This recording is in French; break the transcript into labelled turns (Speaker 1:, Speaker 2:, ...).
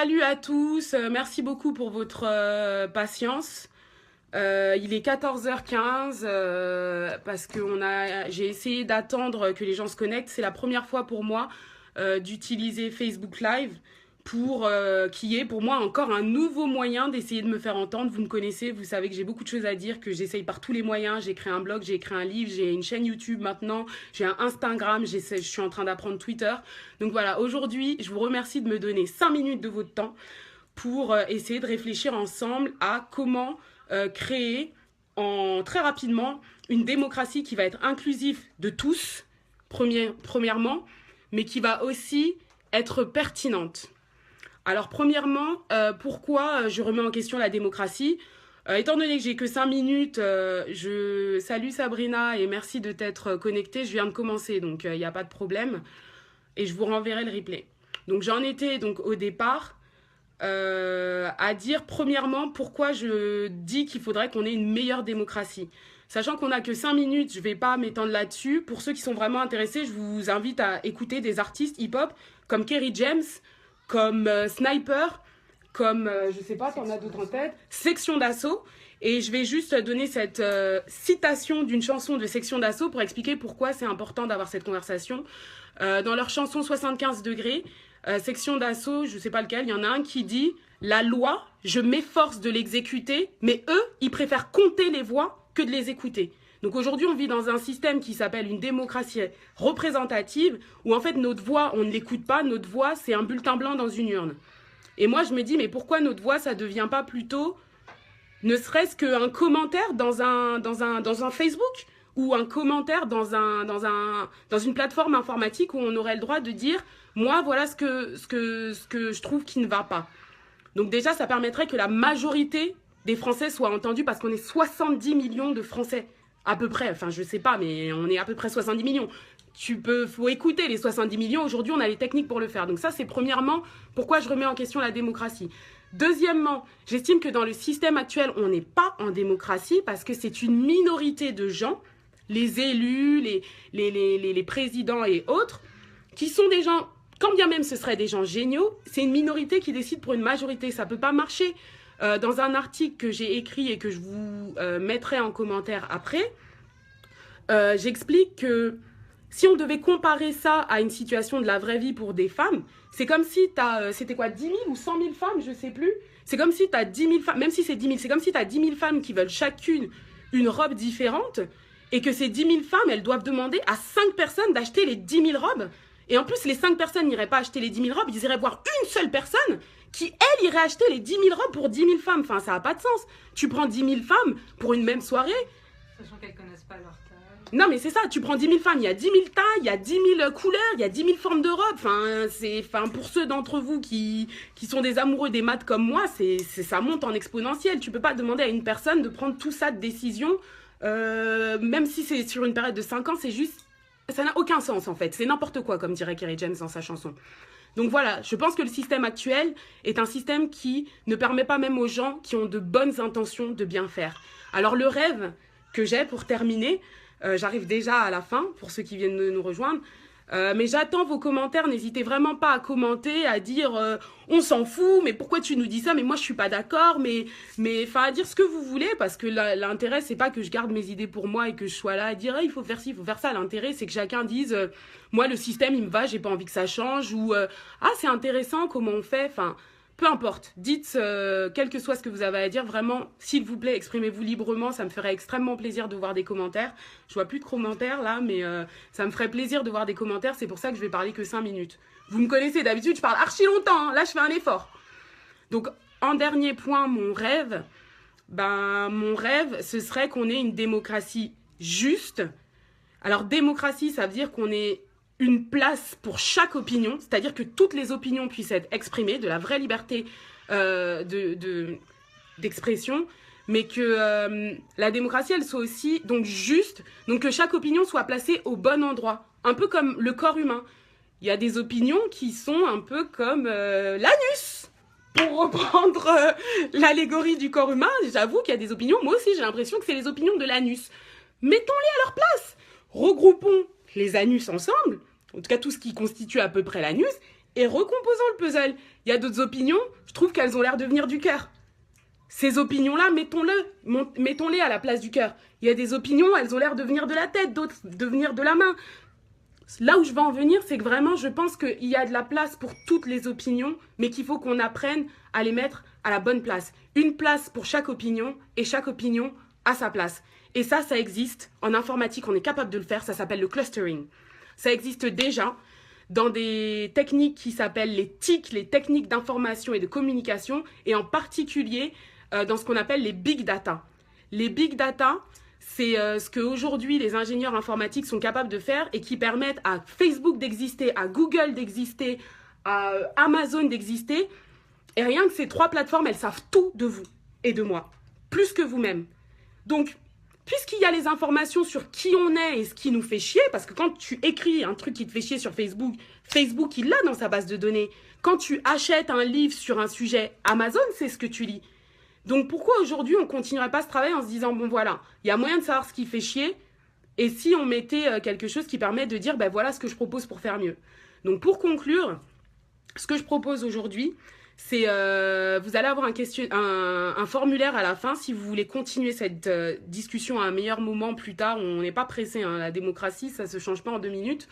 Speaker 1: Salut à tous, merci beaucoup pour votre patience. Il est 14h15 parce que j'ai essayé d'attendre que les gens se connectent. C'est la première fois pour moi d'utiliser Facebook Live qui est pour moi encore un nouveau moyen d'essayer de me faire entendre. Vous me connaissez, vous savez que j'ai beaucoup de choses à dire, que j'essaye par tous les moyens. J'ai créé un blog, j'ai écrit un livre, j'ai une chaîne YouTube maintenant, j'ai un Instagram, je suis en train d'apprendre Twitter. Donc voilà, aujourd'hui, je vous remercie de me donner 5 minutes de votre temps pour essayer de réfléchir ensemble à comment créer très rapidement une démocratie qui va être inclusive de tous, premièrement, mais qui va aussi être pertinente. Alors premièrement, pourquoi je remets en question la démocratie? Étant donné que j'ai que 5 minutes, je salue Sabrina et merci de t'être connectée. Je viens de commencer, donc il n'y a pas de problème. Et je vous renverrai le replay. Donc j'en étais donc au départ à dire premièrement pourquoi je dis qu'il faudrait qu'on ait une meilleure démocratie. Sachant qu'on n'a que 5 minutes, je ne vais pas m'étendre là-dessus. Pour ceux qui sont vraiment intéressés, je vous invite à écouter des artistes hip-hop comme Kerry James, comme Sniper, comme, je sais pas, t'en as d'autres en tête, Section d'Assaut. Et je vais juste donner cette citation d'une chanson de Section d'Assaut pour expliquer pourquoi c'est important d'avoir cette conversation. Dans leur chanson 75 degrés, Section d'Assaut, je sais pas lequel, il y en a un qui dit « La loi, je m'efforce de l'exécuter, mais eux, ils préfèrent compter les voix que de les écouter. » Donc aujourd'hui, on vit dans un système qui s'appelle une démocratie représentative, où en fait notre voix, on ne l'écoute pas, notre voix, c'est un bulletin blanc dans une urne. Et moi, je me dis, mais pourquoi notre voix, ça ne devient pas plutôt, ne serait-ce qu'un commentaire dans un Facebook, ou un commentaire dans une plateforme informatique où on aurait le droit de dire, moi, voilà ce que je trouve qui ne va pas. Donc déjà, ça permettrait que la majorité des Français soient entendus, parce qu'on est 70 millions de Français. À peu près, enfin je sais pas, mais on est à peu près 70 millions. Faut écouter les 70 millions. Aujourd'hui, on a les techniques pour le faire. Donc ça, c'est premièrement pourquoi je remets en question la démocratie. Deuxièmement, j'estime que dans le système actuel, on n'est pas en démocratie parce que c'est une minorité de gens, les élus, les présidents et autres, qui sont des gens, quand bien même ce seraient des gens géniaux, c'est une minorité qui décide pour une majorité. Ça peut pas marcher. Dans un article que j'ai écrit et que je vous mettrai en commentaire après, j'explique que si on devait comparer ça à une situation de la vraie vie pour des femmes, c'est comme si c'était quoi, 10 000 ou 100 000 femmes, je sais plus. C'est comme si tu as 10 000 femmes, même si c'est 10 000, c'est comme si tu as 10 000 femmes qui veulent chacune une robe différente et que ces 10 000 femmes, elles doivent demander à 5 personnes d'acheter les 10 000 robes. Et en plus, les 5 personnes n'iraient pas acheter les 10 000 robes, ils iraient voir une seule personne qui, elle, irait acheter les 10 000 robes pour 10 000 femmes. Enfin, ça n'a pas de sens. Tu prends 10 000 femmes pour une même soirée.
Speaker 2: Sachant qu'elles ne connaissent pas leur taille.
Speaker 1: Non, mais c'est ça, tu prends 10 000 femmes, il y a 10 000 tailles, il y a 10 000 couleurs, il y a 10 000 formes de robes. Enfin, pour ceux d'entre vous qui sont des amoureux des maths comme moi, ça monte en exponentiel. Tu peux pas demander à une personne de prendre tout ça de décision, même si c'est sur une période de 5 ans, c'est juste... Ça n'a aucun sens, en fait. C'est n'importe quoi, comme dirait Kerry James dans sa chanson. Donc voilà, je pense que le système actuel est un système qui ne permet pas même aux gens qui ont de bonnes intentions de bien faire. Alors le rêve que j'ai pour terminer, j'arrive déjà à la fin pour ceux qui viennent de nous rejoindre, mais j'attends vos commentaires, n'hésitez vraiment pas à commenter, à dire on s'en fout, mais pourquoi tu nous dis ça, mais moi je suis pas d'accord, mais enfin à dire ce que vous voulez, parce que l'intérêt c'est pas que je garde mes idées pour moi et que je sois là à dire il faut faire ci, il faut faire ça. L'intérêt c'est que chacun dise moi le système il me va, j'ai pas envie que ça change, ou ah c'est intéressant comment on fait, enfin peu importe, dites quel que soit ce que vous avez à dire, vraiment, s'il vous plaît, exprimez-vous librement, ça me ferait extrêmement plaisir de voir des commentaires. Je vois plus de commentaires là, mais ça me ferait plaisir de voir des commentaires, c'est pour ça que je vais parler que 5 minutes. Vous me connaissez, d'habitude je parle archi longtemps, hein. Là je fais un effort. Donc en dernier point, mon rêve, ce serait qu'on ait une démocratie juste. Alors démocratie, ça veut dire qu'on ait une place pour chaque opinion, c'est-à-dire que toutes les opinions puissent être exprimées, de la vraie liberté d'expression, mais que la démocratie, elle soit aussi donc juste, donc que chaque opinion soit placée au bon endroit, un peu comme le corps humain. Il y a des opinions qui sont un peu comme l'anus, pour reprendre l'allégorie du corps humain. J'avoue qu'il y a des opinions, moi aussi j'ai l'impression que c'est les opinions de l'anus. Mettons-les à leur place, regroupons les anus ensemble, en tout cas tout ce qui constitue à peu près l'anus, et recomposons le puzzle. Il y a d'autres opinions, je trouve qu'elles ont l'air de venir du cœur. Ces opinions-là, mettons-les à la place du cœur. Il y a des opinions, elles ont l'air de venir de la tête, d'autres de venir de la main. Là où je veux en venir, c'est que vraiment, je pense qu'il y a de la place pour toutes les opinions, mais qu'il faut qu'on apprenne à les mettre à la bonne place. Une place pour chaque opinion, et chaque opinion à sa place. Et ça existe. En informatique, on est capable de le faire. Ça s'appelle le clustering. Ça existe déjà dans des techniques qui s'appellent les TIC, les techniques d'information et de communication, et en particulier dans ce qu'on appelle les big data. Les big data, c'est ce qu'aujourd'hui les ingénieurs informatiques sont capables de faire et qui permettent à Facebook d'exister, à Google d'exister, à Amazon d'exister. Et rien que ces 3 plateformes, elles savent tout de vous et de moi, plus que vous-même. Donc, puisqu'il y a les informations sur qui on est et ce qui nous fait chier, parce que quand tu écris un truc qui te fait chier sur Facebook, Facebook, il l'a dans sa base de données. Quand tu achètes un livre sur un sujet, Amazon, c'est ce que tu lis. Donc pourquoi aujourd'hui on ne continuerait pas ce travail en se disant, bon voilà, il y a moyen de savoir ce qui fait chier, et si on mettait quelque chose qui permet de dire, ben voilà ce que je propose pour faire mieux. Donc pour conclure, ce que je propose aujourd'hui, c'est vous allez avoir un formulaire à la fin si vous voulez continuer cette discussion à un meilleur moment plus tard. On n'est pas pressé, hein, la démocratie, ça ne se change pas en 2 minutes.